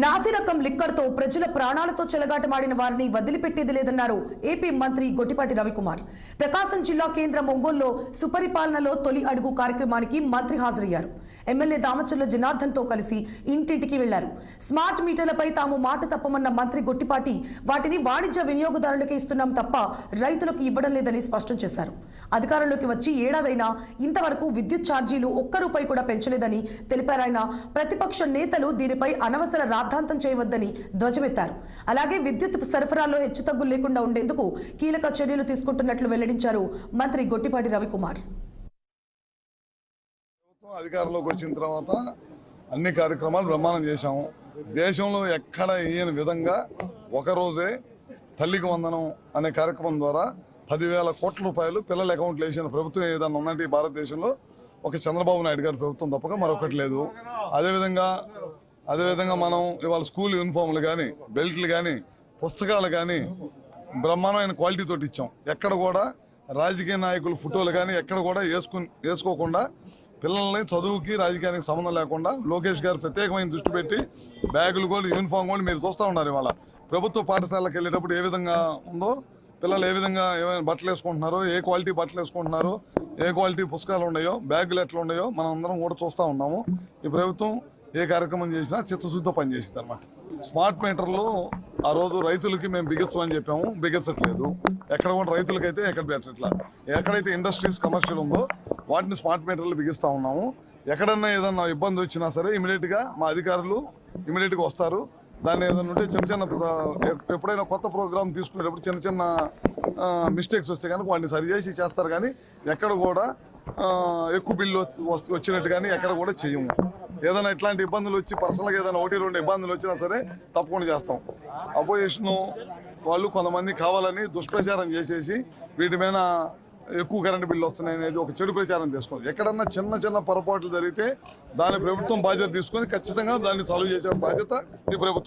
నాసిరకం లిక్కర్తో ప్రజల ప్రాణాలతో చెలగాటమాడిన వారిని వదిలిపెట్టేది లేదన్నారు ఏపీ మంత్రి గొట్టిపాటి రవికుమార్. ప్రకాశం జిల్లా కేంద్రం ఒంగోలులో సుపరిపాలనలో తొలి అడుగు కార్యక్రమానికి మంత్రి హాజరయ్యారు. ఎమ్మెల్యే దామచర్ల జనార్దన్తో కలిసి ఇంటింటికి వెళ్లారు. స్మార్ట్ మీటర్లపై తాము మాట తప్పమన్న మంత్రి గొట్టిపాటి వాటిని వాణిజ్య వినియోగదారులకే ఇస్తున్నాం తప్ప రైతులకు ఇవ్వడం లేదని స్పష్టం చేశారు. అధికారంలోకి వచ్చి ఏడాదైనా ఇంతవరకు విద్యుత్ ఛార్జీలు ఒక్క రూపాయి కూడా పెంచలేదని తెలిపారాయన. ప్రతిపక్ష నేతలు దీనిపై అనవసర రాద్ధాంతం చేయవద్దని ధ్వజమెత్తారు. అలాగే విద్యుత్ సరఫరాలో హెచ్చుతగ్గులు లేకుండా ఉండేందుకు కీలక చర్యలు తీసుకుంటున్నట్లు వెల్లడించారు మంత్రి గొట్టిపాటి రవికుమార్. అధికారంలోకి వచ్చిన తర్వాత అన్ని కార్యక్రమాలు బ్రహ్మాండం చేశాము. దేశంలో ఎక్కడ ఈయన విధంగా ఒకరోజే తల్లికి వందనం అనే కార్యక్రమం ద్వారా 10,000 కోట్ల రూపాయలు పిల్లల అకౌంట్లు వేసిన ప్రభుత్వం ఏదైనా ఉందంటే ఈ భారతదేశంలో ఒక చంద్రబాబు నాయుడు గారి ప్రభుత్వం తప్పక మరొకటి లేదు. అదేవిధంగా మనం ఇవాళ స్కూల్ యూనిఫామ్లు కానీ, బెల్ట్లు కానీ, పుస్తకాలు కానీ బ్రహ్మాండమైన క్వాలిటీతో ఇచ్చాం. ఎక్కడ కూడా రాజకీయ నాయకుల ఫోటోలు కానీ ఎక్కడ కూడా వేసుకోకుండా పిల్లల్ని చదువుకి రాజకీయానికి సంబంధం లేకుండా లోకేష్ గారు ప్రత్యేకమైన దృష్టి పెట్టి బ్యాగులు కూడా యూనిఫామ్ కూడా మీరు చూస్తూ ఉన్నారు. ఇవాళ ప్రభుత్వ పాఠశాలకు వెళ్ళేటప్పుడు ఏ విధంగా ఉందో, పిల్లలు ఏ విధంగా ఏమైనా బట్టలు వేసుకుంటున్నారో, ఏ క్వాలిటీ బట్టలు వేసుకుంటున్నారో, ఏ క్వాలిటీ పుస్తకాలు ఉన్నాయో, బ్యాగులు ఎట్లా ఉన్నాయో మనం అందరం కూడా చూస్తూ ఉన్నాము. ఈ ప్రభుత్వం ఏ కార్యక్రమం చేసినా చిత్తశుద్ధితో పనిచేసింది అనమాట. స్మార్ట్ మీటర్లు ఆ రోజు రైతులకి మేము బిగించమని చెప్పాము, బిగించట్లేదు. ఎక్కడ కూడా రైతులకైతే ఎక్కడ పెట్టట్లా. ఎక్కడైతే ఇండస్ట్రీస్ కమర్షియల్ ఉందో వాటిని స్మార్ట్ మీటర్లు బిగిస్తూ ఉన్నాము. ఎక్కడన్నా ఏదన్నా ఇబ్బంది వచ్చినా సరే ఇమీడియట్గా మా అధికారులు ఇమీడియట్గా వస్తారు. దాన్ని ఏదైనా ఉంటే చిన్న ఎప్పుడైనా కొత్త ప్రోగ్రామ్ తీసుకునేటప్పుడు చిన్న మిస్టేక్స్ వస్తే కనుక వాటిని సరిచేసి చేస్తారు. కానీ ఎక్కడ కూడా ఎక్కువ బిల్లు వచ్చినట్టు కానీ ఎక్కడ కూడా చేయము. ఏదైనా ఇట్లాంటి ఇబ్బందులు వచ్చి పర్సనల్గా ఏదైనా 1-2 ఇబ్బందులు వచ్చినా సరే తప్పకుండా చేస్తాం. అపోజిషన్ వాళ్ళు కొంతమంది కావాలని దుష్ప్రచారం చేసేసి వీటి మీద ఎక్కువ కరెంటు బిల్లు వస్తున్నాయి అనేది ఒక చెడు ప్రచారం తీసుకోండి. ఎక్కడన్నా చిన్న పొరపాట్లు జరిగితే దాని ప్రభుత్వం బాధ్యత తీసుకొని ఖచ్చితంగా దాన్ని సాల్వ్ చేసే బాధ్యత ఈ ప్రభుత్వం.